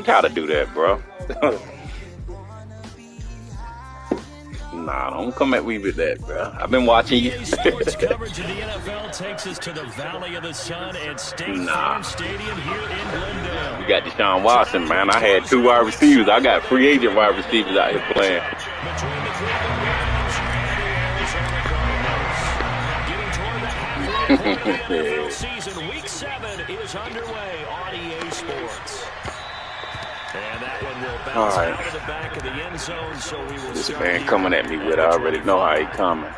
gotta do that, bro. Nah, don't come at me with that, bro. I've been watching you. Sports coverage of the NFL takes us to the Valley of the Sun at State Farm Stadium here in Glendale. You got Deshaun Watson, man. I had 2 wide receivers. I got free agent wide receivers out here playing. Between the Cleveland Browns and the Arizona Cardinals. Getting toward the halfway point of the NFL season. Week 7 is underway on EA Sports. And that one will bounce out of the back of the end zone, so we will this man coming at me with, I already know how he coming.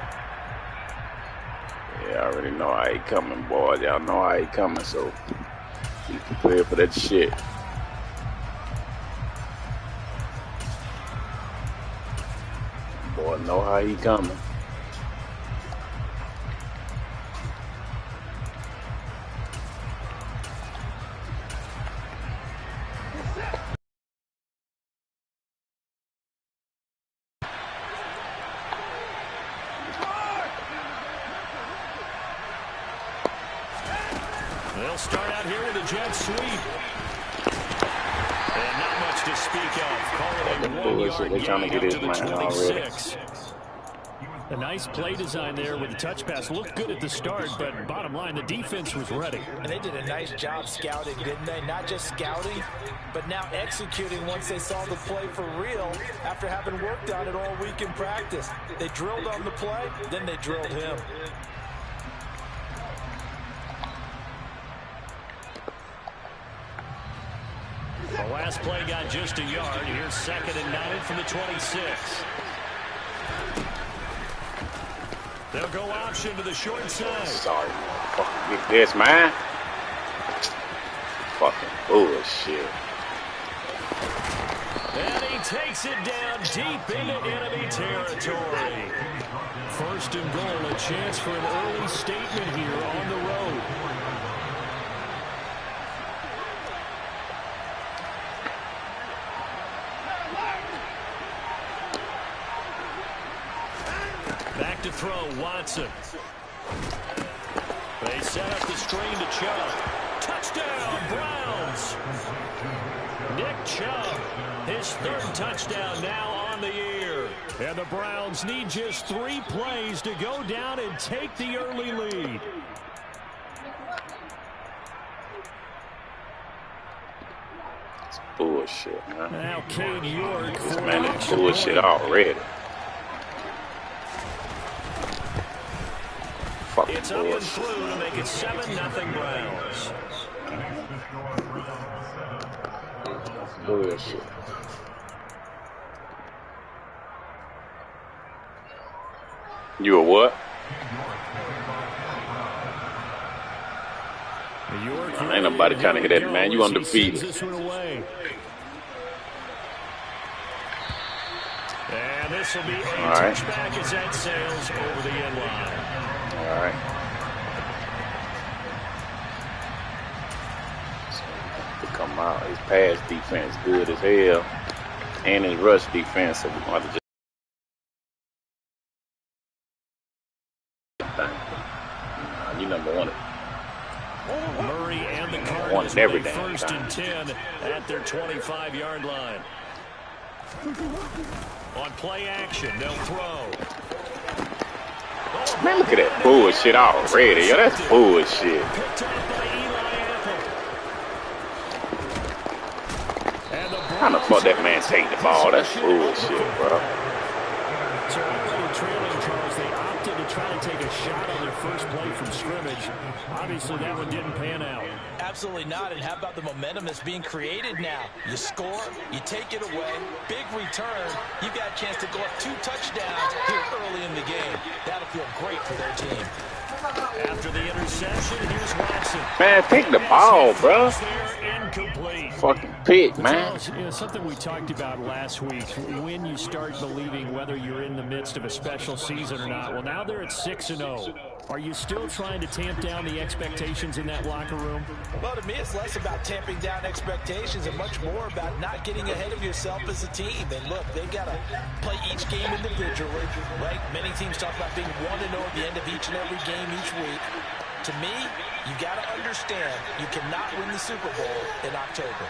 Yeah, I already know how he coming, boy. Y'all know how he coming, so be prepared for that shit. Boy, know how he coming. They'll start out here with a jet sweep. And not much to speak of. Call it a 1-yard gain up to the 26. A nice play design there with the touch pass. Looked good at the start, but bottom line, the defense was ready. And they did a nice job scouting, didn't they? Not just scouting, but now executing once they saw the play for real after having worked on it all week in practice. They drilled on the play, then they drilled him. The last play got just a yard. Here's 2nd and 9 from the 26. They'll go option to the short side. Sorry, fucking get this, man. Fucking bullshit. And he takes it down deep into enemy territory. 1st and goal, a chance for an early statement here on the road. Back to throw, Watson. They set up the screen to Chubb. Touchdown, Browns. Nick Chubb, his 3rd touchdown now on the year. And the Browns need just 3 plays to go down and take the early lead. It's bullshit, man. Now Cade York. This man is bullshit already. It's up and through to make it 7-0 Browns. Bullshit. You a what? Ain't nobody trying to hit that, man. You undefeated. And this will be a touchback as that sails over the end line. All right. To come out, his pass defense good as hell, and his rush defense. So we're going to have to just. You number one. Murray and the Cardinals with a 1st and 10 at their 25-yard line. On play action, they'll throw. Man, look at that bullshit already. Yo, that's bullshit. How the fuck that man take the ball? That's bullshit, bro. So even though they're trailing, Charles, they opted to try to take a shot on their first play from scrimmage. Obviously, that one didn't pan out. Absolutely not. And how about the momentum that's being created now? You score, you take it away, big return. You've got a chance to go up 2 touchdowns here early in the game. That'll feel great for their team. After the interception, here's Watson. Man, take the ball, bro. Incomplete. Fucking pick, man. You know, something we talked about last week, when you start believing whether you're in the midst of a special season or not. Well, now they're at 6-0. Are you still trying to tamp down the expectations in that locker room? Well, to me, it's less about tamping down expectations and much more about not getting ahead of yourself as a team. And look, they've got to play each game individually, right? Many teams talk about being 1-0 at the end of each and every game each week. To me, you got to understand you cannot win the Super Bowl in October.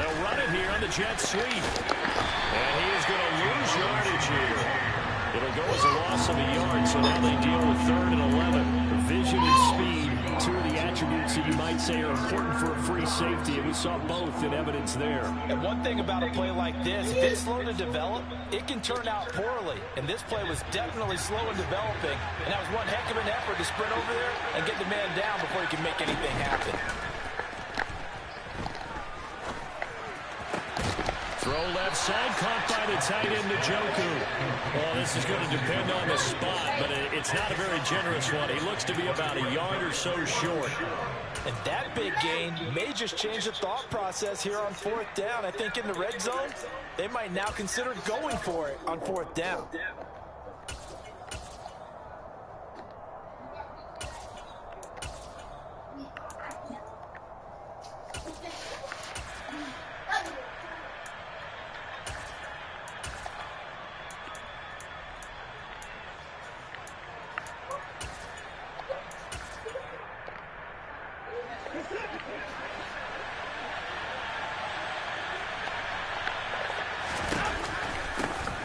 They'll run it here on the jet sweep. And he is going to lose yardage here. It'll go as a loss of a yard, so now they deal with 3rd and 11. Vision and speed, 2 of the attributes that you might say are important for a free safety, and we saw both in evidence there. And one thing about a play like this, if it's slow to develop, it can turn out poorly. And this play was definitely slow in developing, and that was one heck of an effort to sprint over there and get the man down before he can make anything happen. Throw left side, caught by the tight end, YungG. Well, this is going to depend on the spot, but it's not a very generous one. He looks to be about a yard or so short. And that big gain may just change the thought process here on 4th down. I think in the red zone, they might now consider going for it on 4th down.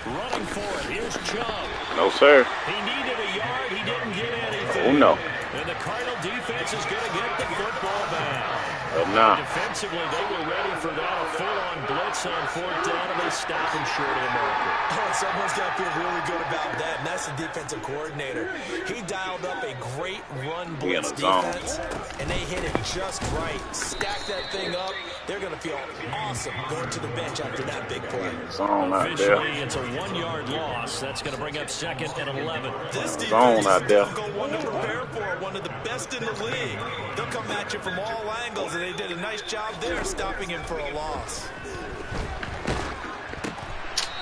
Running for it. Here's YungG. No, sir. He needed a yard. He didn't get anything. Oh, no. And the Cardinal defense is going to get the football back. Nah. Defensively, they were ready for that. A full-on blitz on 4th down, and they stop him short of the marker. Oh, someone's got to feel really good about that, and that's the defensive coordinator. He dialed up a great run blitz defense, and they hit it just right. Stack that thing up. They're going to feel awesome going to the bench after that big play. Zone out there. Officially, it's a 1-yard loss. That's going to bring up 2nd and 11. This Zone out there. One to prepare for, one of the best in the league. They'll come at you from all angles, and they did a nice job there stopping him for a loss.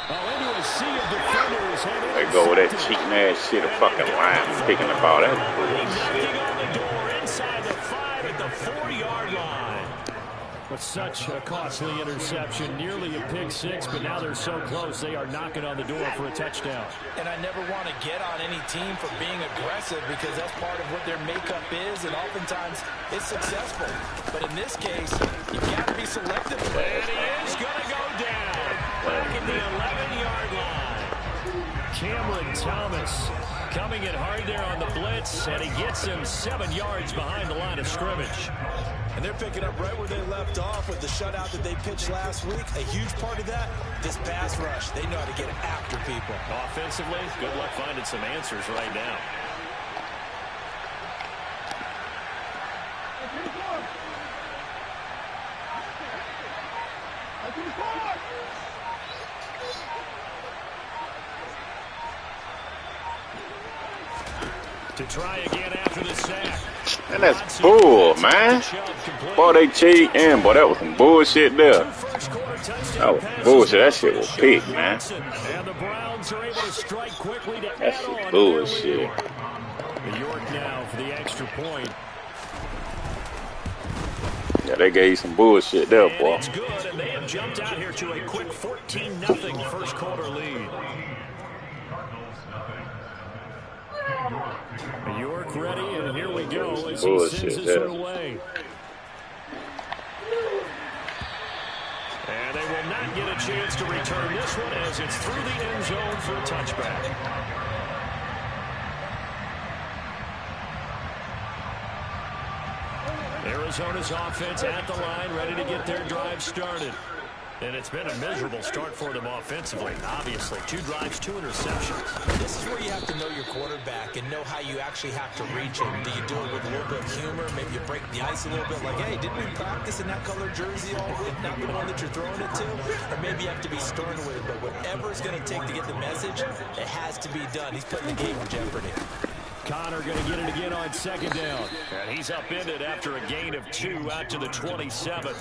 Into a sea of defenders. They go with that cheating ass shit, a fucking line picking the ball. That's bullshit. Knocking on the door inside the 5 at the 4-yard line. But such a costly interception, nearly a pick 6, but now they're so close they are knocking on the door for a touchdown. And I never want to get on any team for being aggressive because that's part of what their makeup is, and oftentimes it's successful. But in this case, you've got to be selective. And he is going to go down back at the 11-yard line. Cameron Thomas coming in hard there on the blitz, and he gets him 7 yards behind the line of scrimmage. And they're picking up right where they left off with the shutout that they pitched last week. A huge part of that, this pass rush. They know how to get after people. Offensively, good luck finding some answers right now. To try again after the sack. And that's bull, man. Boy, they cheat in. Boy, that was some bullshit there. That was bullshit. That shit was pick, man. That shit bullshit. York now for the extra point. Yeah, they gave you some bullshit there, boy. It's good, and they have jumped out here to a quick 14-0 first quarter lead. York ready, and here we go as he sends us away. And they will not get a chance to return this one as it's through the end zone for a touchback. Arizona's offense at the line, ready to get their drive started. And it's been a miserable start for them offensively, obviously. 2 drives, 2 interceptions. This is where you have to know your quarterback and know how you actually have to reach him. Do you do it with a little bit of humor? Maybe you break the ice a little bit, like, hey, didn't we practice in that color jersey all week, not the one that you're throwing it to? Or maybe you have to be stern with it, but whatever it's going to take to get the message, it has to be done. He's putting the game in jeopardy. Connor going to get it again on 2nd down. And he's upended after a gain of 2 out to the 27.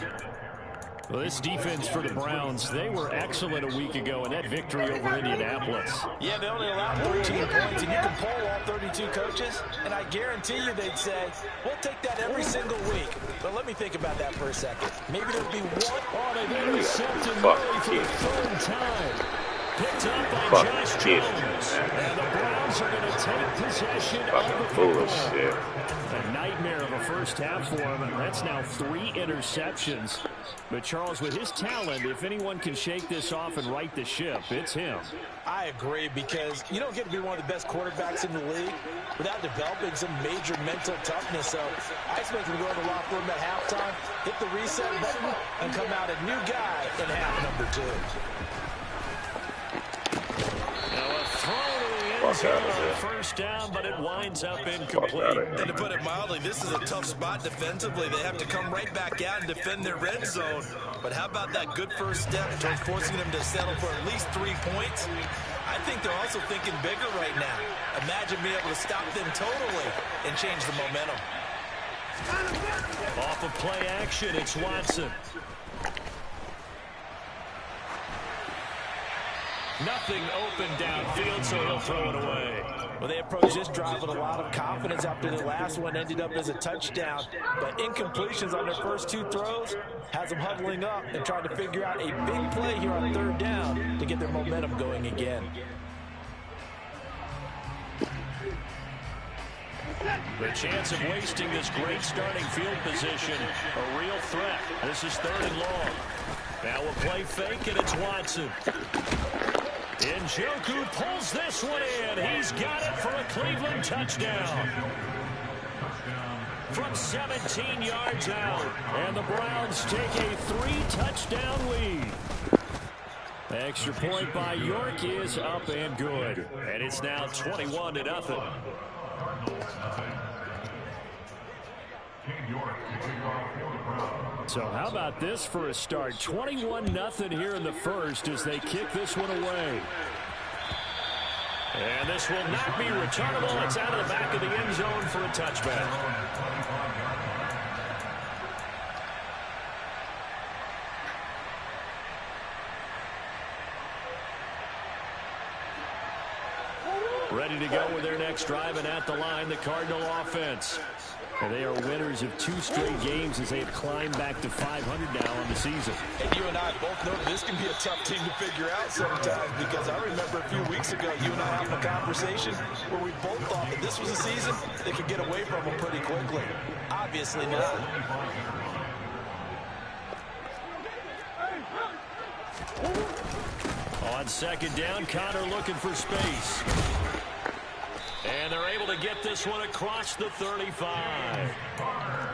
Well, this defense for the Browns, they were excellent a week ago in that victory over Indianapolis. Yeah, they only allowed 13 points, and you can poll all 32 coaches, and I guarantee you they'd say, we'll take that every single week. But let me think about that for a second. Maybe there'll be one. Oh, they've intercepted Murray for the 3rd time. picked up by Fuck Josh shit. Jones. And the Browns are going to take possession of the Fucking football. bullshit. A nightmare of a first half for him, and that's now 3 interceptions. But Charles, with his talent, if anyone can shake this off and right the ship, it's him. I agree, because you don't get to be one of the best quarterbacks in the league without developing some major mental toughness. So I expect him to go in the locker room at halftime, hit the reset button, and come out a new guy in half number 2. Now a throw to the end zone on first down, but it winds up incomplete. And to put it mildly, this is a tough spot defensively. They have to come right back out and defend their red zone. But how about that good first step towards forcing them to settle for at least 3 points? I think they're also thinking bigger right now. Imagine being able to stop them totally and change the momentum. Off of play action, it's Watson. Nothing open downfield, so he'll throw it away. Well, they approached this drive with a lot of confidence after the last one ended up as a touchdown. But incompletions on their first 2 throws has them huddling up and trying to figure out a big play here on 3rd down to get their momentum going again. The chance of wasting this great starting field position, a real threat. This is 3rd and long. Now we'll play fake, and it's Watson. YungG pulls this one in. He's got it for a Cleveland touchdown. From 17 yards out. And the Browns take a 3-touchdown lead. The extra point by York is up and good. And it's now 21-0. So how about this for a start? 21-0 here in the first as they kick this one away. And this will not be returnable. It's out of the back of the end zone for a touchback. Ready to go with their next drive, and at the line, the Cardinal offense. And they are winners of 2 straight games as they have climbed back to 500 now on the season. And you and I both know this can be a tough team to figure out sometimes, because I remember a few weeks ago you and I having a conversation where we both thought that this was a season they could get away from them pretty quickly. Obviously not. On 2nd down, Connor looking for space. And they're able to get this one across the 35.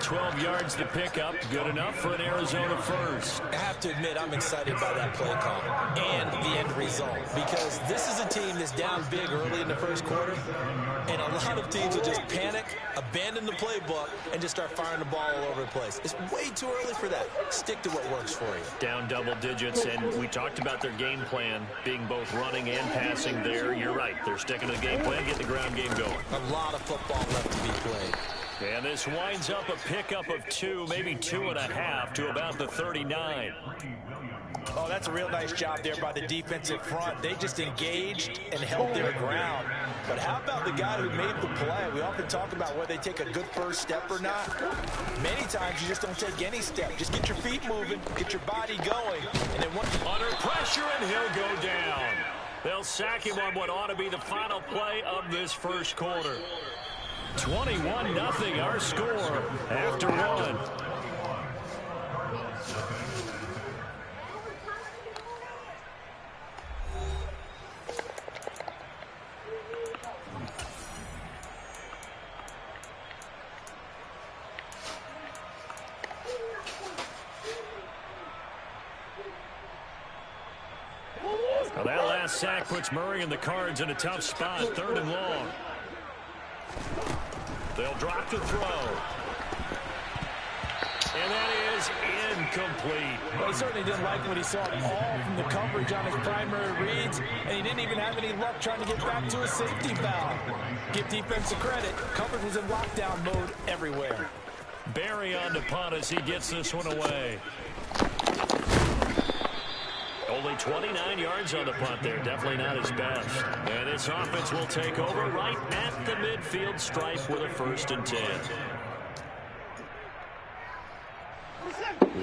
12 yards to pick up. Good enough for an Arizona first. I have to admit, I'm excited by that play call and the end result, because this is a team that's down big early in the first quarter, and a lot of teams will just panic, abandon the playbook, and just start firing the ball all over the place. It's way too early for that. Stick to what works for you. Down double digits, and we talked about their game plan being both running and passing there. You're right. They're sticking to the game plan, getting the ground game going. A lot of football left to be played. And this winds up a pickup of 2, maybe 2.5 to about the 39. Oh, that's a real nice job there by the defensive front. They just engaged and held their ground. But how about the guy who made the play? We often talk about whether they take a good first step or not. Many times you just don't take any step. Just get your feet moving, get your body going, and then once under pressure, and he'll go down. They'll sack him on what ought to be the final play of this first quarter. 21-0 our score after 1. Well, that last sack puts Murray and the Cards in a tough spot, 3rd and long. They'll drop to throw. And that is incomplete. Well, he certainly didn't like what he saw all from the coverage on his primary reads, and he didn't even have any luck trying to get back to a safety valve. Give defense a credit. Coverage was in lockdown mode everywhere. Barry on to punt as he gets this one away. Only 29 yards on the punt there. Definitely not his best. And this offense will take over right at the midfield stripe with a 1st and 10.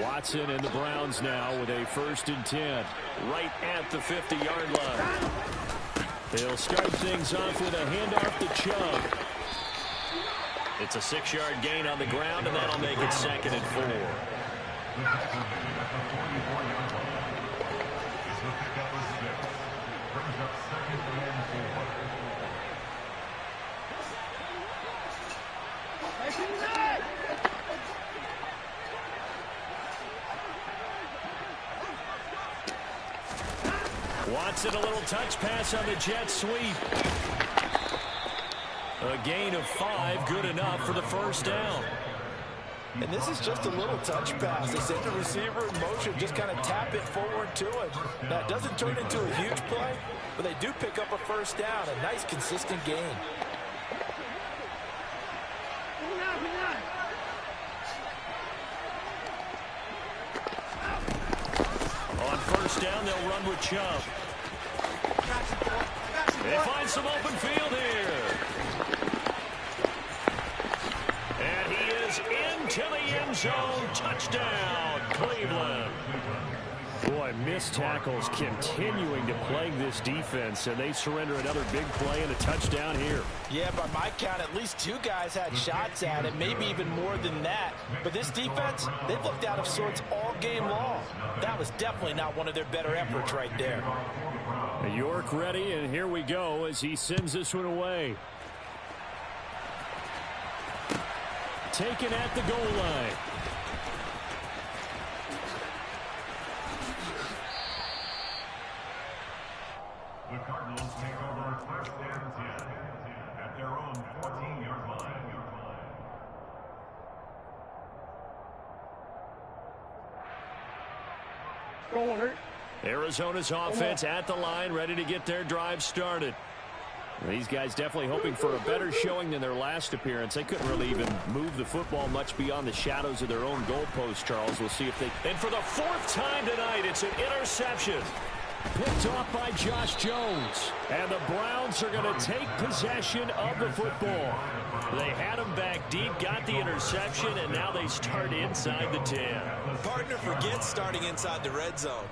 Watson and the Browns now with a 1st and 10 right at the 50-yard line. They'll start things off with a handoff to Chubb. It's a 6-yard gain on the ground, and that'll make it 2nd and 4. Watson, a little touch pass on the jet sweep. A gain of 5, good enough for the 1st down. And this is just a little touch pass. They send the receiver in motion, just kind of tap it forward to him. Now, it doesn't turn into a huge play, but they do pick up a 1st down. A nice, consistent gain. On 1st down, they'll run with Chubb. They find some open field here. And he is into the end zone. Touchdown, Cleveland. Boy, missed tackles continuing to plague this defense, and they surrender another big play and a touchdown here. Yeah, by my count, at least 2 guys had shots at it, maybe even more than that. But this defense, they've looked out of sorts all game long. That was definitely not one of their better efforts right there. York ready, and here we go as he sends this one away. Taken at the goal line. The Cardinals take over 1st and 10 at their own 14-yard line. Arizona's offense at the line, ready to get their drive started. These guys definitely hoping for a better showing than their last appearance. They couldn't really even move the football much beyond the shadows of their own goalpost, Charles. We'll see if they... And for the 4th time tonight, it's an interception. Picked off by Josh Jones. And the Browns are going to take possession of the football. They had him back deep, got the interception, and now they start inside the 10. Partner, forget starting inside the red zone.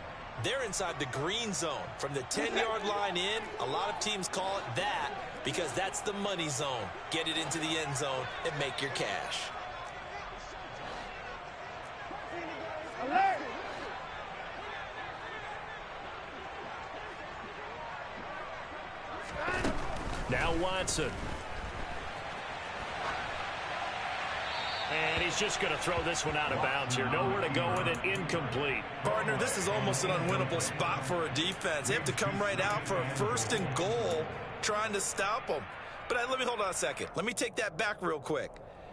They're inside the green zone. From the 10-yard line in, a lot of teams call it that because that's the money zone. Get it into the end zone and make your cash. Now Watson. And he's just going to throw this one out of bounds here. Nowhere to go with it. Incomplete. Partner, this is almost an unwinnable spot for a defense. They have to come right out for a 1st and goal trying to stop them. But let me hold on a second. Let me take that back real quick.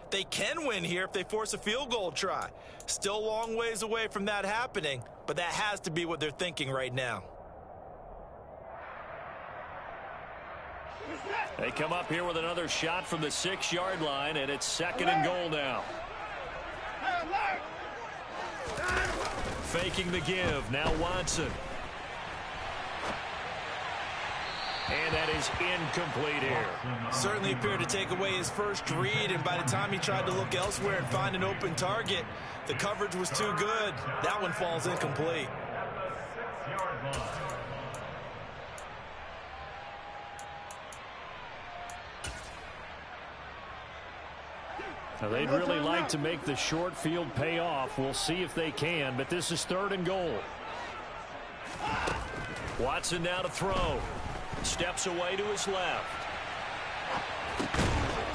They can win here if they force a field goal try. Still a long ways away from that happening, but that has to be what they're thinking right now. They come up here with another shot from the 6-yard line, and it's 2nd and goal now. Faking the give. Now Watson. And that is incomplete here. Certainly appeared to take away his first read, and by the time he tried to look elsewhere and find an open target, the coverage was too good. That one falls incomplete. Now they'd really like to make the short field pay off. We'll see if they can, but this is 3rd and goal. Watson now to throw. Steps away to his left.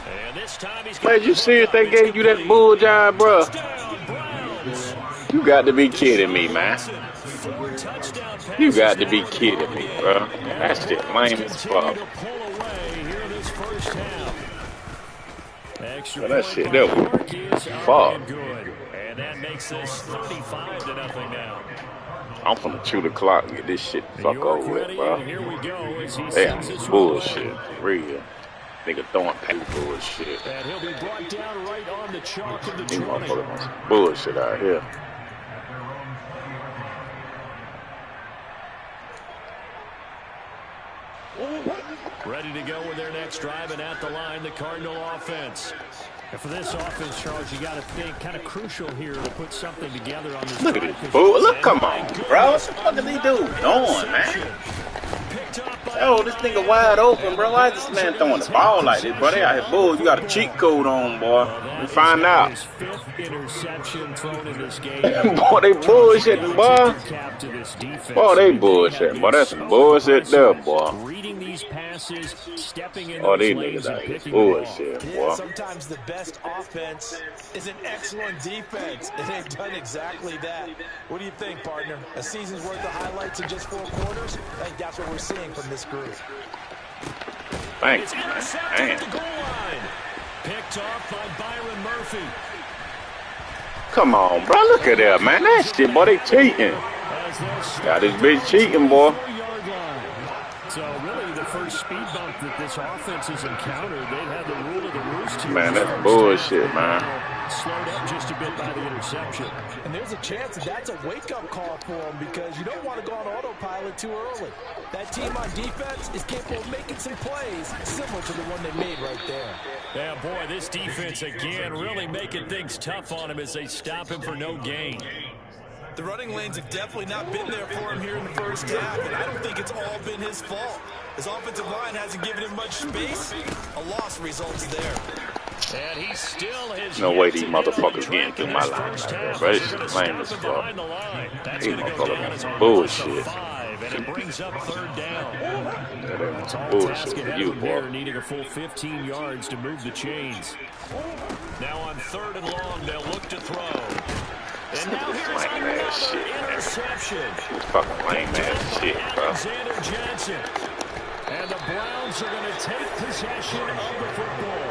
And this time he's Man, you serious they gave you that bull job, bro? You got to be kidding me, man. You got to be kidding me, bro. That shit lame as fuck. Well, that shit, that was fuck. And that makes this 35-0 now. I'm finna chew the clock and get this shit fuck over with, bro. Damn, bullshit. Real. Nigga throwing paper bullshit. And he'll be brought down right on the chalk of the 20. These motherfuckers want some bullshit out here. Ready to go with their next drive, and at the line, the Cardinal offense. And for this offense, Charles, you got to think kind of crucial here to put something together on this. Look at this fool. Look, come on, bro. What the fuck is he doing, man? Oh, this nigga wide open, bro. Why is this man throwing the ball like this, bro? They out here bulls. You got a cheat code on, boy. We find out. Interception thrown in this game. Boy, they bullshitting, boy. Boy, they bullshitting, boy. That's some bullshit there, boy. Reading these passes, stepping in. Oh, these niggas out here bullshit, boy. Yeah, sometimes the best offense is an excellent defense, and they've done exactly that. What do you think, partner? A season's worth of highlights in just 4 quarters? I think that's what we're seeing from this group. Thanks, man. Damn. Picked off by Byron Murphy. Come on, bro. Look at that, man. That shit, boy, they cheating. Got this bitch cheating, boy. So really the first speed bump that this offense has encountered, they've had the rule of the roost here. Man, that's bullshit, man. Slowed up just a bit by the interception. And there's a chance that that's a wake-up call for them because you don't want to go on autopilot too early. That team on defense is capable of making some plays similar to the one they made right there. Yeah, boy, this defense again really making things tough on him as they stop him for no gain. The running lanes have definitely not been there for him here in the first half, and I don't think it's all been his fault. His offensive line hasn't given him much space. A loss results there. And he still has no way these motherfuckers getting through my line, bro. This is lame as fuck. These motherfuckers is bullshit. And it brings up 3rd down. Yeah, that's some bullshit for you, boy. Needing a full 15 yards to move the chains. Now on 3rd and long, they'll look to throw. And now here's lame ass shit, interception. Fucking lame ass shit, bro. Alexander Johnson. And the Browns are going to take possession of the football.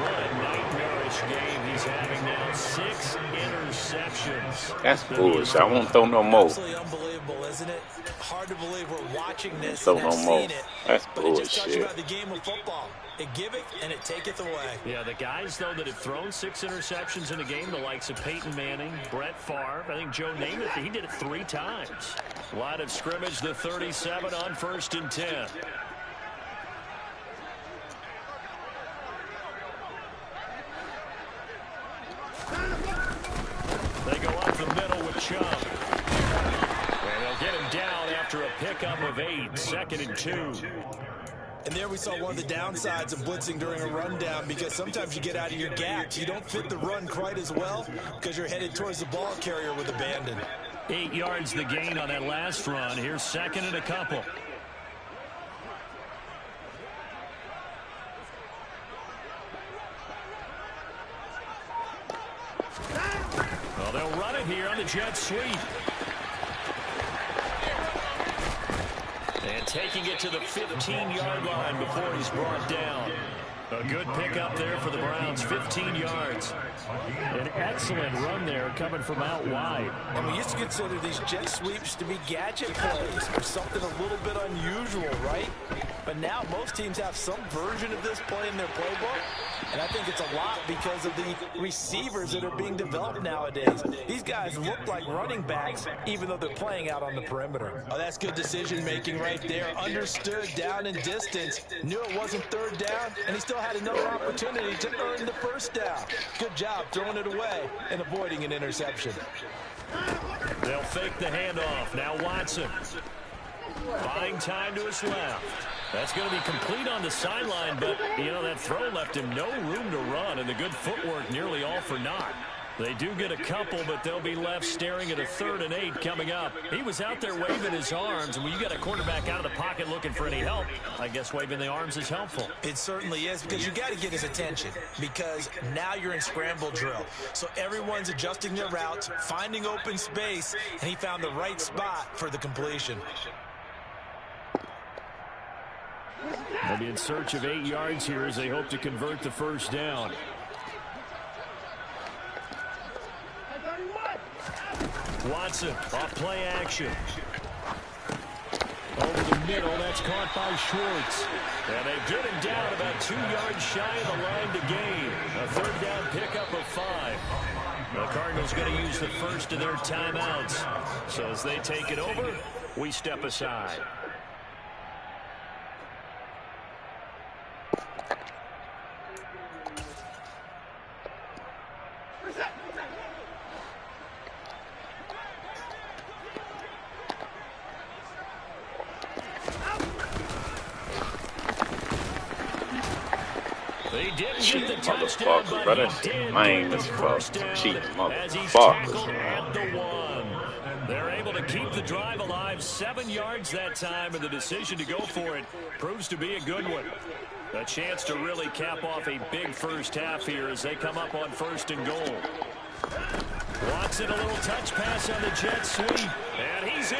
What a nightmarish game he's having now. 6 interceptions. That's bullshit. I won't throw no more. Absolutely unbelievable, isn't it? Hard to believe we're watching this Throw and have no more. seen it. That's but it just talks bullshit. about the game of football. It giveth and it taketh away. Yeah, the guys, though, that have thrown 6 interceptions in a game, the likes of Peyton Manning, Brett Favre, I think Joe Namath, he did it 3 times. Line of scrimmage, the 37 on 1st and 10. They go up the middle with Chubb. And they'll get him down after a pickup of 8, 2nd and 2. And there we saw one of the downsides of blitzing during a rundown because sometimes you get out of your gaps. You don't fit the run quite as well because you're headed towards the ball carrier with abandon. 8 yards the gain on that last run. Here's 2nd and a couple. Well, they'll run it here on the jet sweep. And taking it to the 15-yard line before he's brought down. A good pickup there for the Browns, 15 yards. An excellent run there coming from out wide. And we used to consider these jet sweeps to be gadget plays or something a little bit unusual, right? But now most teams have some version of this play in their playbook. And I think it's a lot because of the receivers that are being developed nowadays. These guys look like running backs even though they're playing out on the perimeter. Oh, that's good decision-making right there. Understood down and distance. Knew it wasn't 3rd down, and he still had another opportunity to earn the 1st down. Good job throwing it away and avoiding an interception. They'll fake the handoff. Now Watson. Buying time to his left. That's going to be complete on the sideline, but, you know, that throw left him no room to run, and the good footwork nearly all for naught. They do get a couple, but they'll be left staring at a 3rd and 8 coming up. He was out there waving his arms, and when you got a quarterback out of the pocket looking for any help, I guess waving the arms is helpful. It certainly is because you got to get his attention because now you're in scramble drill. So everyone's adjusting their routes, finding open space, and he found the right spot for the completion. They'll be in search of 8 yards here as they hope to convert the 1st down. Watson off play action. Over the middle, that's caught by Schwartz. And they get him down about 2 yards shy of the line to gain. A 3rd down pickup of 5. The Cardinals going to use the first of their timeouts. So as they take it over, we step aside. didn't Cheating get the touchdown, motherfuckers, but bro. he That shit did lame get as the fuck. first down Cheating as he's motherfuckers. tackled at the 1. They're able to keep the drive alive, 7 yards that time, and the decision to go for it proves to be a good one. A chance to really cap off a big first half here as they come up on 1st and goal. Watson, a little touch pass on the jet sweep, and he's in.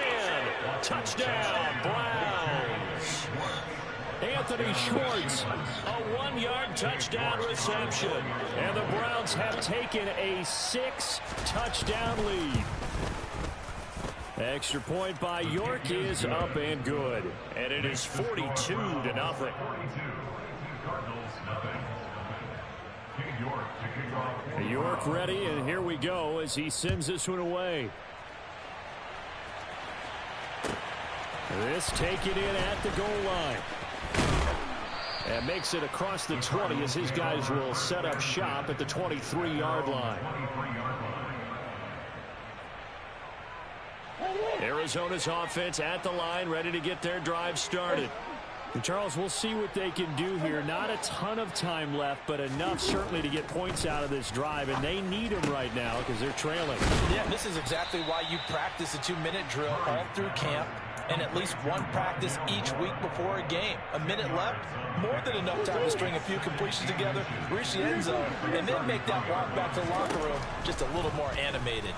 Touchdown, Browns. Anthony Schwartz, a 1-yard touchdown reception. And the Browns have taken a 6-touchdown lead. Extra point by York is up and good. And it is 42-0. York ready, and here we go as he sends this one away. This taken in at the goal line. And makes it across the 20 as his guys will set up shop at the 23-yard line. Arizona's offense at the line, ready to get their drive started. And Charles, we'll see what they can do here. Not a ton of time left, but enough certainly to get points out of this drive, and they need them right now because they're trailing. Yeah, this is exactly why you practice a 2-minute drill all through camp and at least one practice each week before a game. A minute left, more than enough time to string a few completions together, reach the end zone, and then make that walk back to the locker room just a little more animated.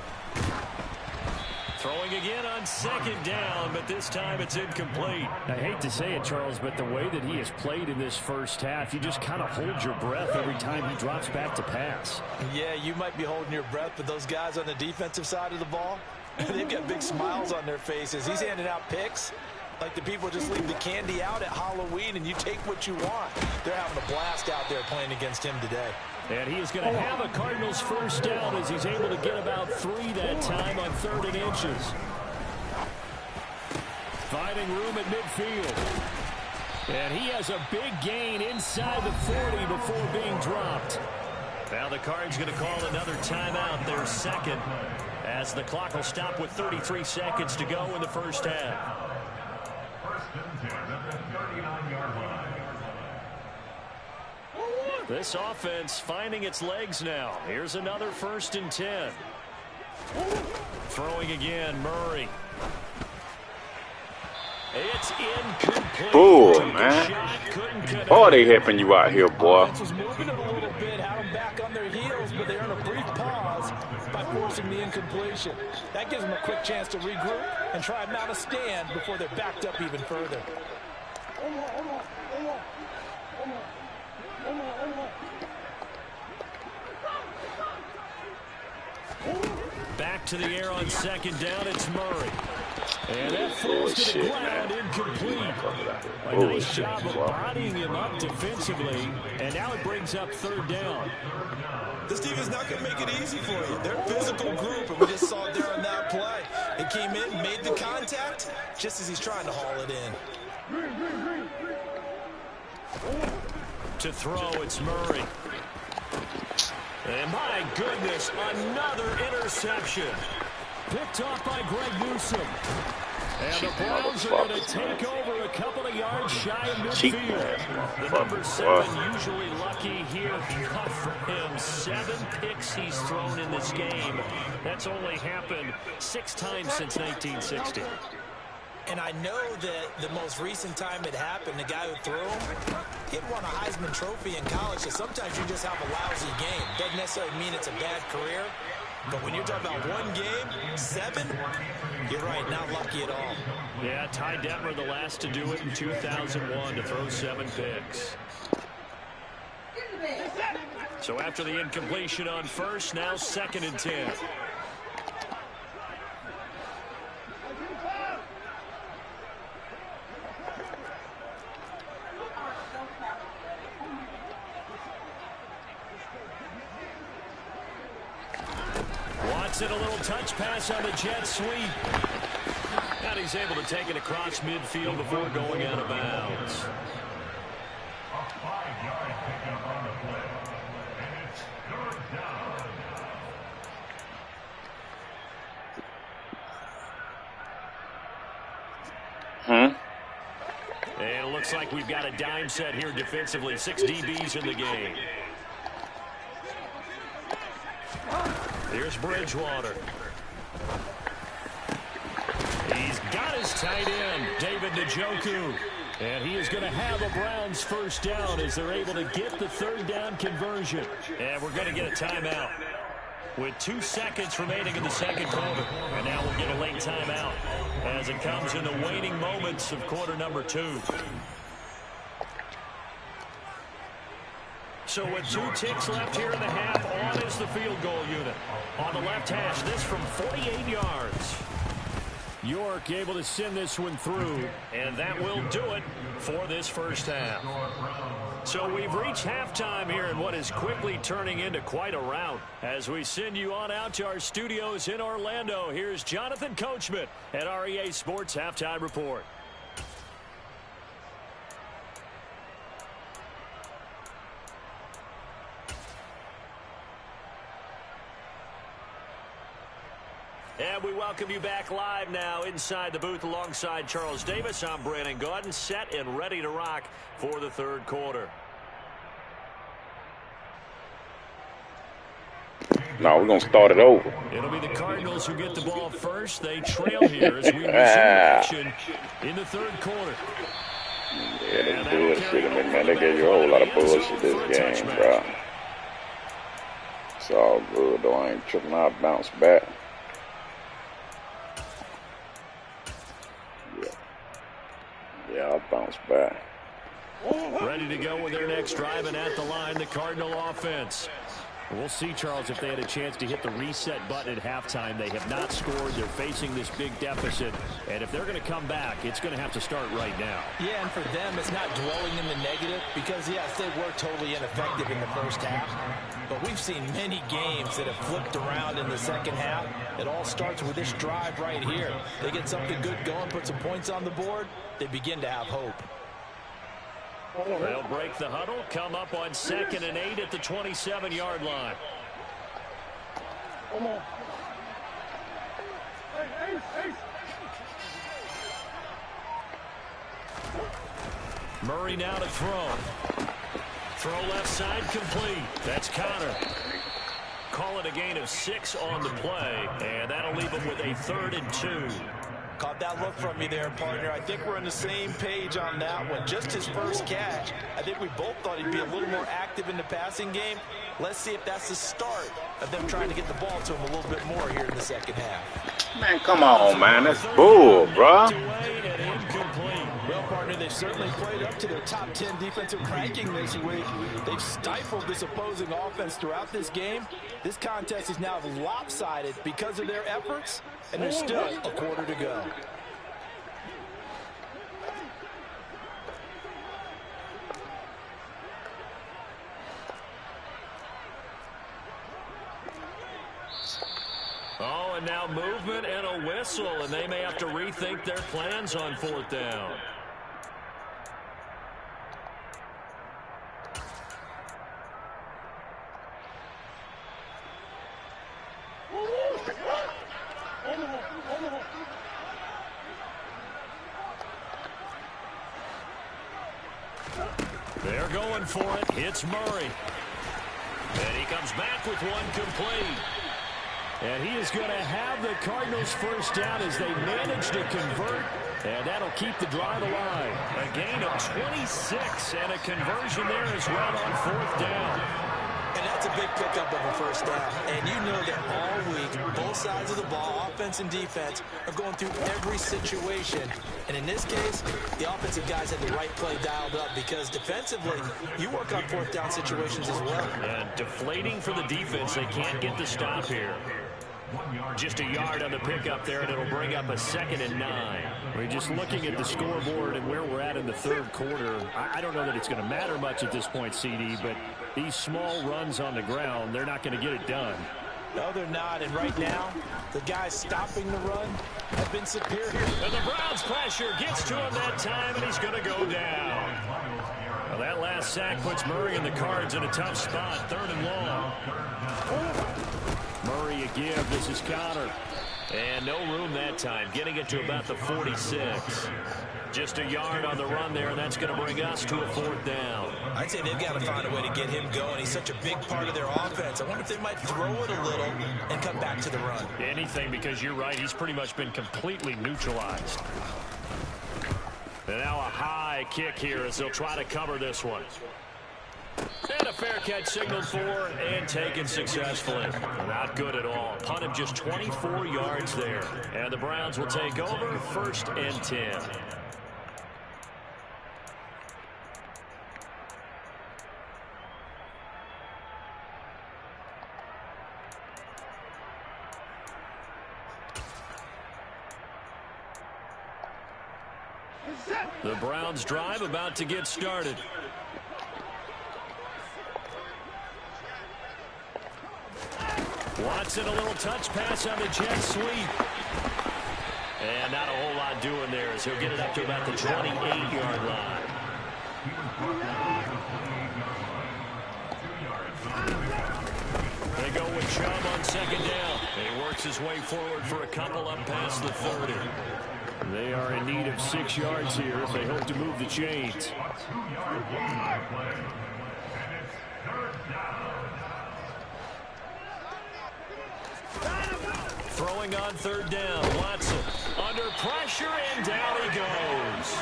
Throwing again on 2nd down, but this time it's incomplete. I hate to say it, Charles, but the way that he has played in this first half, you just kind of hold your breath every time he drops back to pass. Yeah, you might be holding your breath, but those guys on the defensive side of the ball, they've got big smiles on their faces. He's handing out picks like the people just leave the candy out at Halloween and you take what you want. They're having a blast out there playing against him today. And he is going to have a Cardinals first down as he's able to get about 3 that time on 3rd and inches. Finding room at midfield. And he has a big gain inside the 40 before being dropped. Now the Cards going to call another timeout, their 2nd, as the clock will stop with 33 seconds to go in the first half. This offense finding its legs now. Here's another 1st and 10. Throwing again, Murray. It's incomplete. Boom, man. Boy, they helping you out here, boy. Offense was moving it a little bit, had them back on their heels, but they're in a brief pause by forcing the incompletion. That gives them a quick chance to regroup and try and mount a stand before they're backed up even further. Back to the air on 2nd down, it's Murray. And that falls to the ground, incomplete. A nice job of bodying him up defensively, and now it brings up 3rd down. This team is not going to make it easy for you. They're a physical group, and we just saw it there on that play. It came in, made the contact, just as he's trying to haul it in. To throw, it's Murray. And my goodness, another interception. Picked off by Greg Newsome. And the Browns are going to take over a couple of yards shy of midfield. The number 7 usually lucky here. Tough for him. 7 picks he's thrown in this game. That's only happened 6 times since 1960. And I know that the most recent time it happened, the guy who threw him, he won a Heisman Trophy in college, so sometimes you just have a lousy game. Doesn't necessarily mean it's a bad career, but when you're talking about 1 game, 7, you're right, not lucky at all. Yeah, Ty Detmer the last to do it in 2001 to throw 7 picks. So after the incompletion on 1st, now 2nd and 10. Watson, a little touch pass on the jet sweep. And he's able to take it across midfield before going out of bounds. A 5-yard pickup on the play. And it's 3rd down. And it looks like we've got a dime set here defensively. 6 DBs in the game. Here's Bridgewater. He's got his tight end, David Njoku. And he is going to have a Browns first down as they're able to get the third down conversion. And we're going to get a timeout with 2 seconds remaining in the second quarter. And now we'll get a late timeout as it comes in the waning moments of quarter number 2. So with 2 ticks left here in the half, on is the field goal unit. On the left hash, this from 48 yards. York able to send this one through, and that will do it for this first half. So we've reached halftime here in what is quickly turning into quite a rout. As we send you on out to our studios in Orlando, here's Jonathan Coachman at REA Sports Halftime Report. And we welcome you back live now inside the booth alongside Charles Davis. I'm Brandon Gaudin, set and ready to rock for the third quarter. No, we're going to start it over. It'll be the Cardinals who get the ball first. They trail here as we resume action in the third quarter. Yeah, they bullshit, man. They gave you a whole lot of bullshit this game, bro. It's all good, though. I ain't tripping out, bounce back. Yeah, I'll bounce back. Ready to go with their next drive, and at the line, the Cardinal offense. We'll see, Charles, if they had a chance to hit the reset button at halftime. They have not scored. They're facing this big deficit. And if they're going to come back, it's going to have to start right now. Yeah, and for them, it's not dwelling in the negative because, yes, they were totally ineffective in the first half. But we've seen many games that have flipped around in the second half. It all starts with this drive right here. They get something good going, put some points on the board, they begin to have hope. They'll break the huddle, come up on 2nd and 8 at the 27-yard line. Murray now to throw. Throw left side complete. That's Connor. Call it a gain of 6 on the play, and that'll leave him with a 3rd and 2. Caught that look from me there, partner. I think we're on the same page on that one. Just his first catch. I think we both thought he'd be a little more active in the passing game. Let's see if that's the start of them trying to get the ball to him a little bit more here in the second half. Man, come on, man. That's bull, bro. Well, partner, they've certainly played up to their top 10 defensive ranking this week. They've stifled this opposing offense throughout this game. This contest is now lopsided because of their efforts, and there's still a quarter to go. Oh, and now movement and a whistle, and they may have to rethink their plans on 4th down. They're going for it. It's Murray. And he comes back with one complete. And he is going to have the Cardinals first down as they manage to convert. And that'll keep the drive alive. A gain of 26 and a conversion there as well on 4th down. And that's a big pickup of a first down. And you know that all week, both sides of the ball, offense and defense, are going through every situation. And in this case, the offensive guys had the right play dialed up because defensively, you work on 4th down situations as well. And deflating for the defense. They can't get the stop here. Just a yard on the pickup there, and it'll bring up a 2nd and 9. We're just looking at the scoreboard and where we're at in the third quarter. I don't know that it's going to matter much at this point, CD, but these small runs on the ground, they're not going to get it done. No, they're not. And right now, the guys stopping the run have been superior. And the Browns pressure gets to him that time, and he's going to go down. Well, that last sack puts Murray and the Cards in a tough spot, 3rd and long. Murray you give. This is Connor. And no room that time, getting it to about the 46. Just a yard on the run there, and that's going to bring us to a 4th down. I'd say they've got to find a way to get him going. He's such a big part of their offense. I wonder if they might throw it a little and come back to the run. Anything, because you're right, he's pretty much been completely neutralized. And now a high kick here as they'll try to cover this one. And a fair catch signaled for and taken successfully. Not good at all. Punt of just 24 yards there. And the Browns will take over 1st and 10. The Browns drive about to get started. Watson, a little touch pass on the jet sweep. And not a whole lot doing there as he'll get it up to about the 28-yard line. They go with Chubb on 2nd down. He works his way forward for a couple up past the 30. They are in need of 6 yards here if they hope to move the chains. Throwing on 3rd down, Watson under pressure, and down he goes.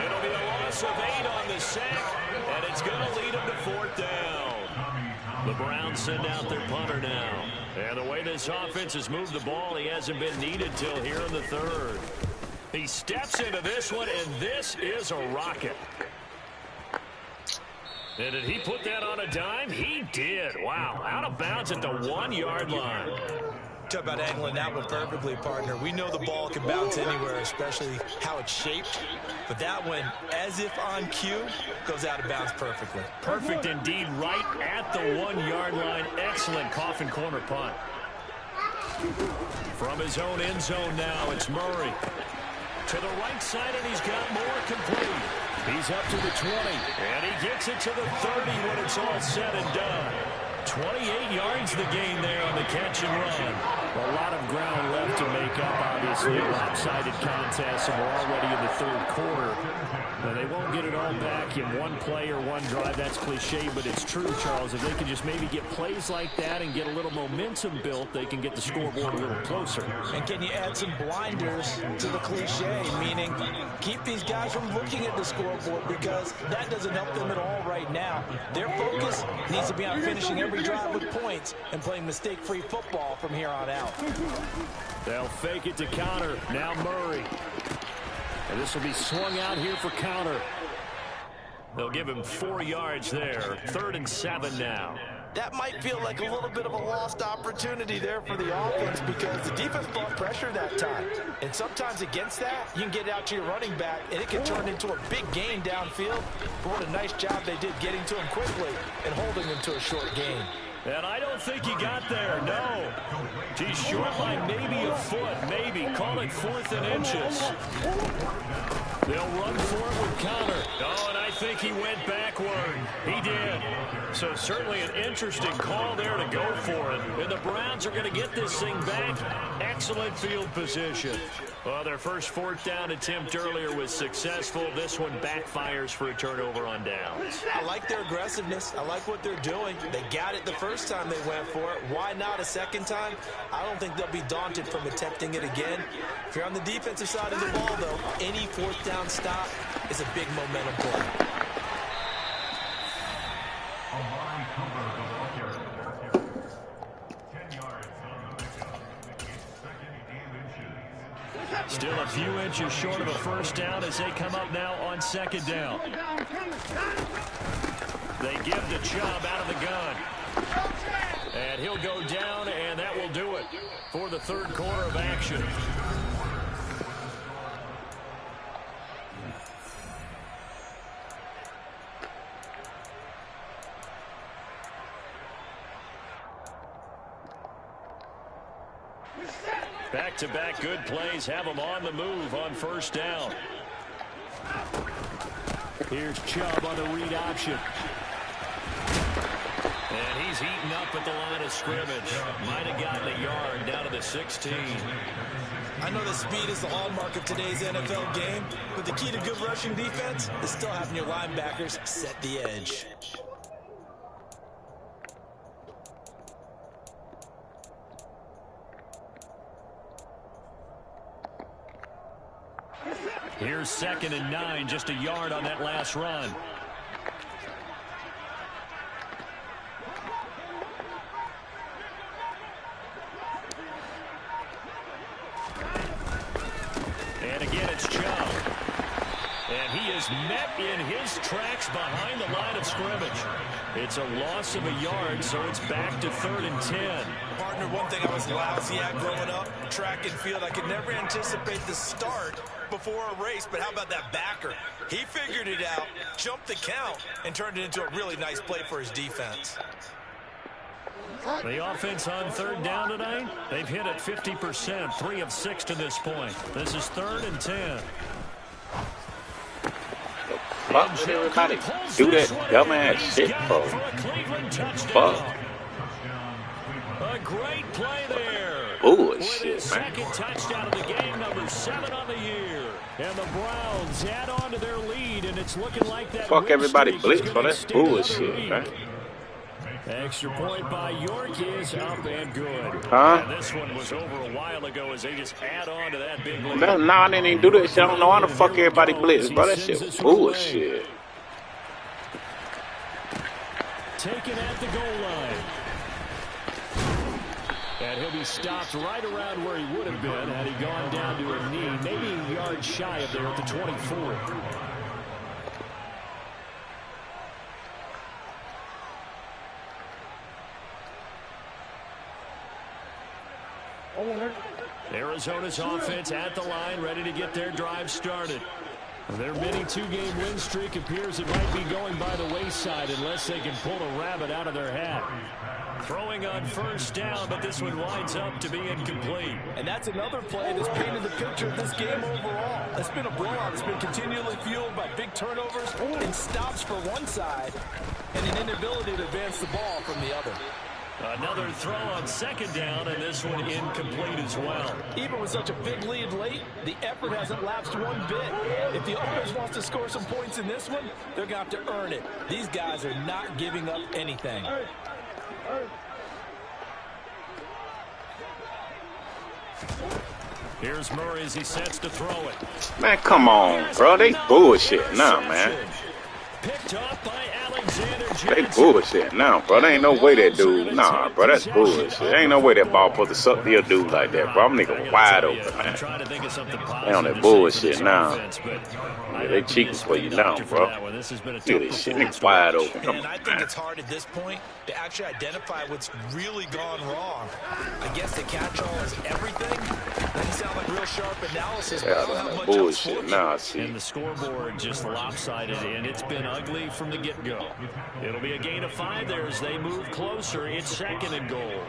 It'll be a loss of 8 on the sack, and it's going to lead him to 4th down. The Browns send out their punter now. And the way this offense has moved the ball, he hasn't been needed till here in the 3rd. He steps into this one, and this is a rocket. And did he put that on a dime? He did. Wow, out of bounds at the 1-yard line. Talk about angling that one perfectly, partner. We know the ball can bounce anywhere, especially how it's shaped. But that one, as if on cue, goes out of bounds perfectly. Perfect indeed, right at the 1-yard line. Excellent coffin corner punt. From his own end zone now, it's Murray. To the right side, and he's got more complete. He's up to the 20, and he gets it to the 30 when it's all said and done. 28 yards the gain there on the catch and run. A lot of ground left to make up, obviously. A lopsided contest, and we're already in the 3rd quarter. Now, they won't get it all back in one play or one drive. That's cliche, but it's true, Charles. If they can just maybe get plays like that and get a little momentum built, they can get the scoreboard a little closer. And can you add some blinders to the cliche, meaning keep these guys from looking at the scoreboard, because that doesn't help them at all right now. Their focus needs to be on finishing every drive with points and playing mistake-free football from here on out. They'll fake it to Connor. Now Murray. And this will be swung out here for Connor. They'll give him 4 yards there. 3rd and 7 now. That might feel like a little bit of a lost opportunity there for the offense, because the defense brought pressure that time. And sometimes against that, you can get out to your running back, and it can turn into a big gain downfield. But what a nice job they did getting to him quickly and holding him to a short gain. And I don't think he got there, no. He's short by maybe a foot, maybe. Call it 4th and inches. They'll run for it with Connor. Oh, and I think he went backward. He did. So certainly an interesting call there to go for it. And the Browns are going to get this thing back. Excellent field position. Well, their first 4th down attempt earlier was successful. This one backfires for a turnover on downs. I like their aggressiveness. I like what they're doing. They got it the first time they went for it. Why not a second time? I don't think they'll be daunted from attempting it again. If you're on the defensive side of the ball, though, any 4th down stop is a big momentum play. Still a few inches short of a first down as they come up now on 2nd down. They give the Chubb out of the gun. And he'll go down, and that will do it for the 3rd quarter of action. Back-to-back good plays have them on the move on 1st down. Here's Chubb on the read option. And he's heating up at the line of scrimmage. Might have gotten a yard down to the 16. I know that speed is the hallmark of today's NFL game, but the key to good rushing defense is still having your linebackers set the edge. Here's 2nd and 9, just a yard on that last run. And again, it's Chubb. And he is met in his tracks behind the line of scrimmage. It's a loss of a yard, so it's back to 3rd and 10. Partner, one thing I was lousy at growing up, track and field, I could never anticipate the start before a race, but how about that backer? He figured it out, jumped the count, and turned it into a really nice play for his defense. The offense on 3rd down tonight, they've hit it 50%, 3 of 6 to this point. This is 3rd and 10. Fuck would everybody do that dumbass shit for? Fuck. A great play there. Bullshit, man. Second touchdown of the game, number 7 on the year. And the Browns add on to their lead, and it's looking like that. Fuck everybody blitz, bro. That's bullshit, man. Extra point by YungG is up and good. Huh? And this one was over a while ago as they just add on to that big lead. No, I didn't even do that shit. I don't know how the fuck everybody blitz, bro. That shit was bullshit. Taken at the goal line. And he'll be stopped right around where he would have been had he gone down to a knee, maybe a yard shy of there at the 24. Arizona's offense at the line, ready to get their drive started. Their mini 2-game win streak appears it might be going by the wayside unless they can pull a rabbit out of their hat. Throwing on 1st down, but this one winds up to be incomplete. And that's another play that's painted the picture of this game overall. It's been a blowout. It's been continually fueled by big turnovers and stops for one side and an inability to advance the ball from the other. Another throw on 2nd down, and this one incomplete as well. Even with such a big lead late, the effort hasn't lapsed one bit. If the offense wants to score some points in this one, they're going to have to earn it. These guys are not giving up anything. Here's Murray as he sets to throw it. Man, come on, bro. They bullshit now, man. Picked up by Alexander. They bullshit now, bro. There ain't no way that dude. Nah, bro, that's bullshit. There ain't no way that ball supposed to suck the dude like that, bro. I'm nigga wide open, man. They on that bullshit now. Yeah, they cheating for you now, bro. Look at this shit. Nigga wide open. Come And on, I think man. it's hard at this point to actually identify what's really gone wrong. I guess the catch-all is everything. Doesn't sound like real sharp analysis, but I Yeah, don't have that much bullshit. else for Nah, And see. the scoreboard just lopsided, and it's been ugly from the get-go. It'll be a gain of 5 there as they move closer. It's 2nd and goal.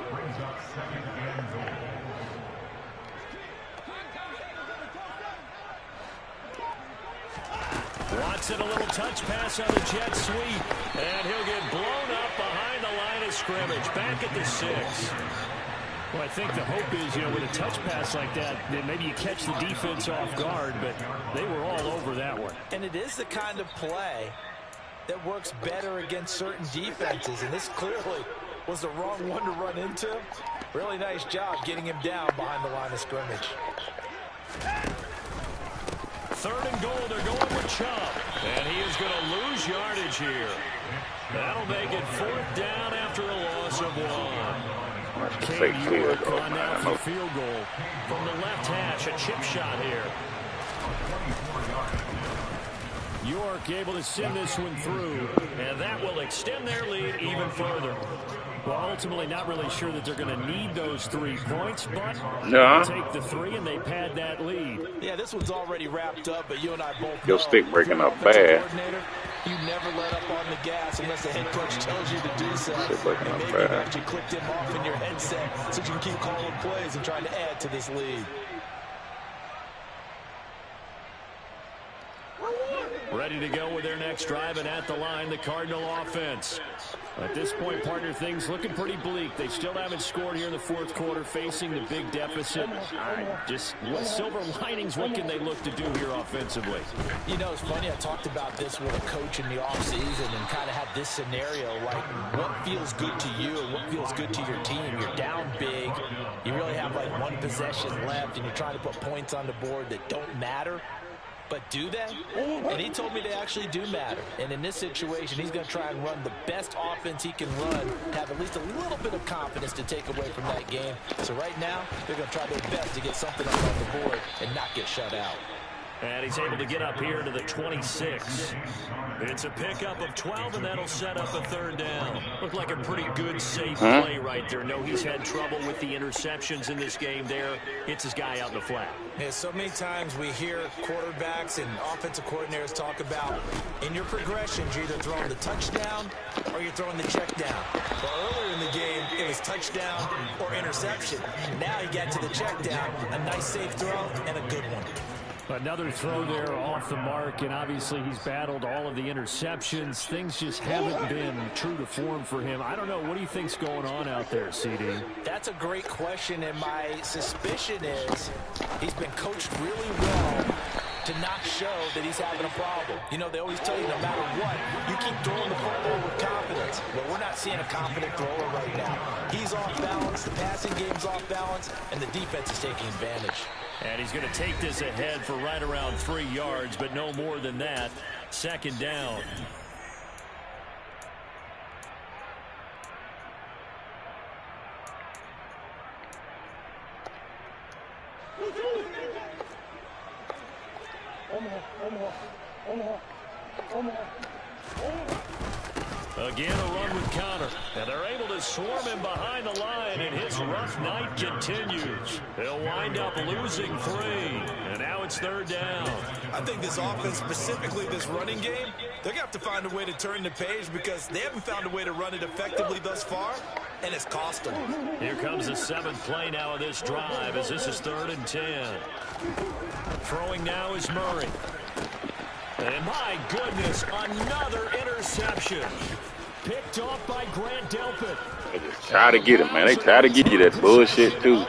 Watson, a little touch pass on the jet sweep, and he'll get blown up behind the line of scrimmage. Back at the 6. Well, I think the hope is, with a touch pass like that, then maybe you catch the defense off guard, but they were all over that one. And it is the kind of play that works better against certain defenses, and this clearly was the wrong one to run into. Really nice job getting him down behind the line of scrimmage. 3rd and goal, they're going with Chubb. And he is going to lose yardage here. That'll make it 4th down after a loss of 1. That's a fake field goal, on man. now I for know. field goal from the left hash, a chip shot here. York able to send this one through, and that will extend their lead even further. Well, ultimately not really sure that they're going to need those 3 points, but Yeah. take the 3 and they pad that lead. Yeah, this one's already wrapped up, but you and I both Your know, stick breaking if you're up an offensive bad. coordinator, you never let up on the gas unless the head coach tells you to do so. Stick breaking And up maybe bad. you've actually clicked him off in your headset so you can keep calling plays and trying to add to this lead. Ready to go with their next drive, and at the line, the Cardinal offense. At this point, partner, things looking pretty bleak. They still haven't scored here in the fourth quarter, facing the big deficit. Just what silver linings, what can they look to do here offensively? You know, it's funny, I talked about this with a coach in the offseason and kind of had this scenario, like what feels good to you and what feels good to your team. You're down big. You really have like one possession left, and you're trying to put points on the board that don't matter. But do they? And he told me they actually do matter. And in this situation, he's going to try and run the best offense he can run, have at least a little bit of confidence to take away from that game. So right now, they're going to try their best to get something up on the board and not get shut out. And he's able to get up here to the 26. It's a pickup of 12, and that'll set up a third down. Looked like a pretty good, safe play right there. No, he's had trouble with the interceptions in this game there. Hits his guy out in the flat. Yeah, so many times we hear quarterbacks and offensive coordinators talk about in your progressions, you're either throwing the touchdown or you're throwing the check down. Well, earlier in the game, it was touchdown or interception. Now he got to the check down, a nice safe throw and a good one. Another throw there off the mark, and obviously he's battled all of the interceptions. Things just haven't been true to form for him. I don't know. What do you think's going on out there, CD? That's a great question, and my suspicion is he's been coached really well to not show that he's having a problem. You know, they always tell you no matter what, you keep throwing the football with confidence. Well, we're not seeing a confident thrower right now. He's off balance, the passing game's off balance, and the defense is taking advantage. And he's going to take this ahead for right around 3 yards, but no more than that. Second down. Again, a run with Connor. And they're able to swarm him behind the line, and his rough night continues. They'll wind up losing 3. And now it's third down. I think this offense, specifically this running game, they're going to have to find a way to turn the page because they haven't found a way to run it effectively thus far, and it's cost them. Here comes the 7th play now of this drive as this is 3rd and 10. Throwing now is Murray. And my goodness, another interception. Picked off by Grant Delpit. They just try to get him, man. They try to get you that bullshit, too.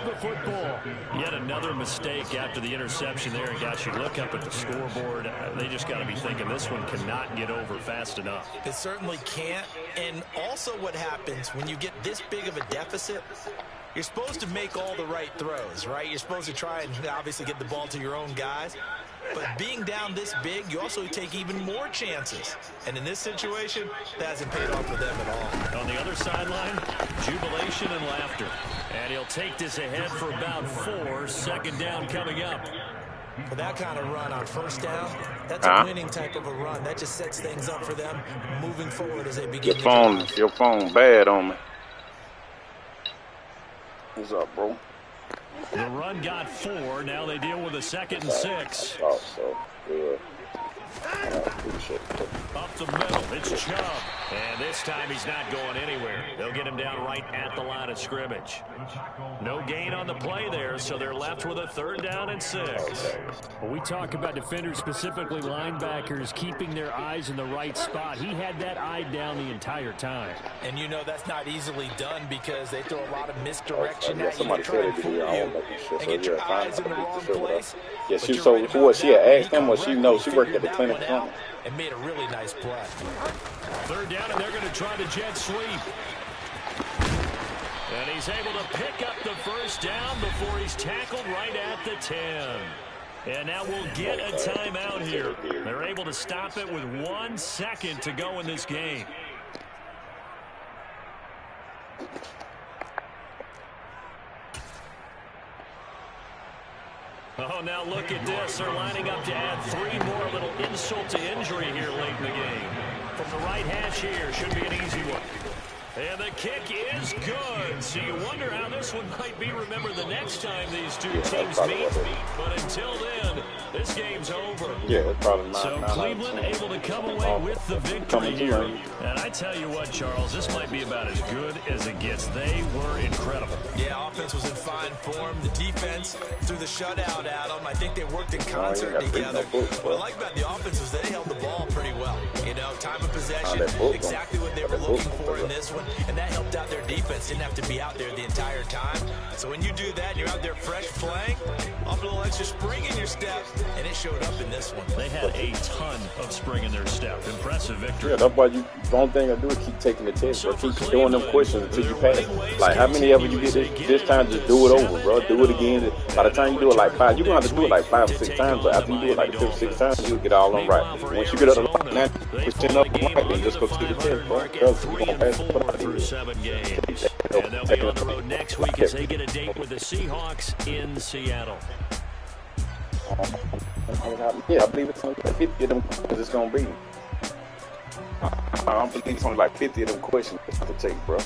Yet another mistake after the interception there. And guys, you look up at the scoreboard, they just got to be thinking this one cannot get over fast enough. It certainly can't. And also what happens when you get this big of a deficit, you're supposed to make all the right throws, right? You're supposed to try and obviously get the ball to your own guys. But being down this big, you also take even more chances. And in this situation, that hasn't paid off for them at all. On the other sideline, jubilation and laughter. And he'll take this ahead for about 4. Second down coming up. For that kind of run on first down, that's a winning type of a run. That just sets things up for them moving forward as they begin. Your phone bad on me. What's up, bro? The run got 4. Now they deal with a 2nd and 6. I thought so. Good. Up the middle, it's Chubb. And this time he's not going anywhere. They'll get him down right at the line of scrimmage. No gain on the play there, so they're left with a 3rd down and 6. When we talk about defenders, specifically linebackers, keeping their eyes in the right spot, he had that eye down the entire time. And you know that's not easily done because they throw a lot of misdirection at you. They try and fool you and get your eyes in the wrong place. Yeah, she had asked him what she knows. She worked at the clinic and made a really nice play. 3rd down, and they're going to try the jet sweep. And he's able to pick up the 1st down before he's tackled right at the 10. And now we'll get a timeout here. They're able to stop it with 1 second to go in this game. Oh, now look at this. They're lining up to add 3 more, little insult to injury here late in the game. From the right hash here, should be an easy one. And the kick is good. So you wonder how this one might be remembered the next time these two teams meet. But until then, This game's over. Yeah, it's probably not. So Cleveland able to come away with the victory here. And I tell you what, Charles, this might be about as good as it gets. They were incredible. Yeah, offense was in fine form. The defense threw the shutout at them. I think they worked in concert together. What I like about the offense was they held the ball pretty well. You know, time of possession, exactly what they were looking for in this one. And that helped out their defense. Didn't have to be out there the entire time. So when you do that and you're out there fresh playing, off a little extra spring in your step, and it showed up in this one. They had a ton of spring in their step. Impressive victory. Yeah, that's why the only thing I do is keep taking the test, or keep doing them questions until you pass. Like, how many of you get this time? Just do it over, bro. Do it again. By the time you do it like 5, you're going to have to do it like 5 or 6 times, but after you do it like 5 or 6 times, you'll get all them right. Once you get up to 9% up right, then just go to the test, bro. Because you're going to pass it through 7 games. And they'll be on the road next week as they get a date with the Seahawks in Seattle. Yeah, I believe it's only like 50 of them questions it's going to be. I believe it's only like 50 of them questions to take, bro.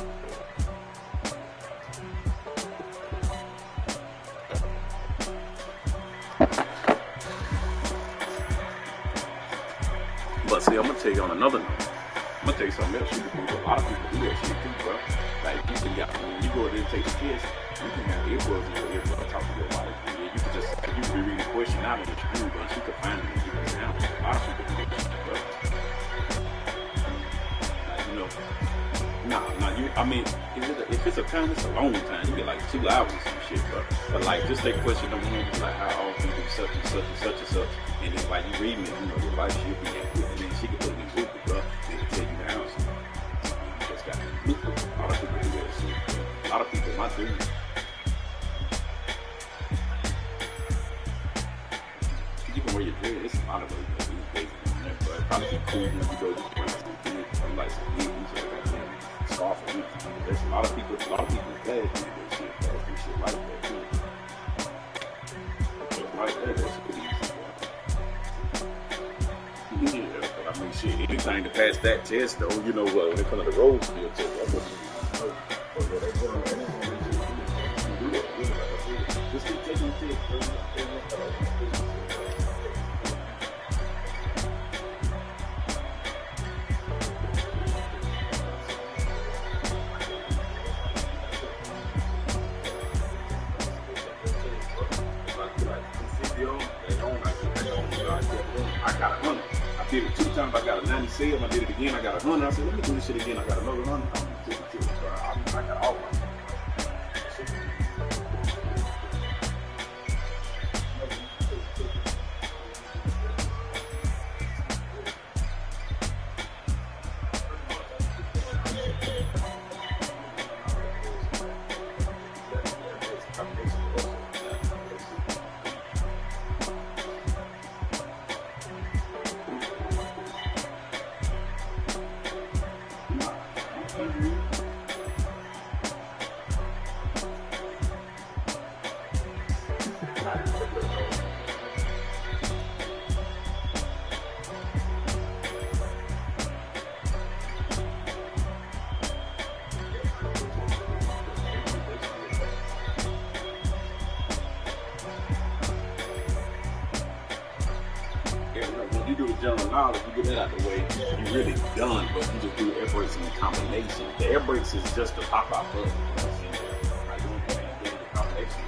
But see, I'm going to tell you on another note. I'm going to tell you something else. A lot of people do that shit too, bro. Like, you can get, when you go there and take the test, you can have earbuds in your ear, bro, talk to your body. You can just, you can read the question out of what you do, but you can find it and you can sound it. A lot of people do that shit, bro. Like, you know, I mean, if it's a time, it's a long time. You get like 2 hours and some shit, bro. But like, just take question number 1, like how often do such and such and such and such. And then like you reading it, you know, your wife should be at it. And then she can put it in Google, bro, and tell you the answer. You just got to look at it. A lot of people do that shit, bro. A lot of people, my dude. You can wear your dread. It's a lot of ways that these days on that, but it probably be cool when you go to the place and like some meetings or like that. Scarf or anything. There's a lot of people glad to do that shit, bro. And shit like that too. Shit like that, that's pretty easy, bro. Yeah, but I mean, shit, anything to pass that test, though, you know what, when it comes to the road field test, that's what you know. But yeah, that's what I'm saying. You do that, you know, just keep taking the test, bro. I got 100. I did it 2 times. I got a 97. I did it again. I got 100. I said, let me do this shit again. I got another 100. I'm gonna take it too. I got all of them. You do the general knowledge, you get that out of the way, you're really done, but you just do air brakes in the combination. The air brakes is just the pop-out button. You know what I'm saying? Like, the combination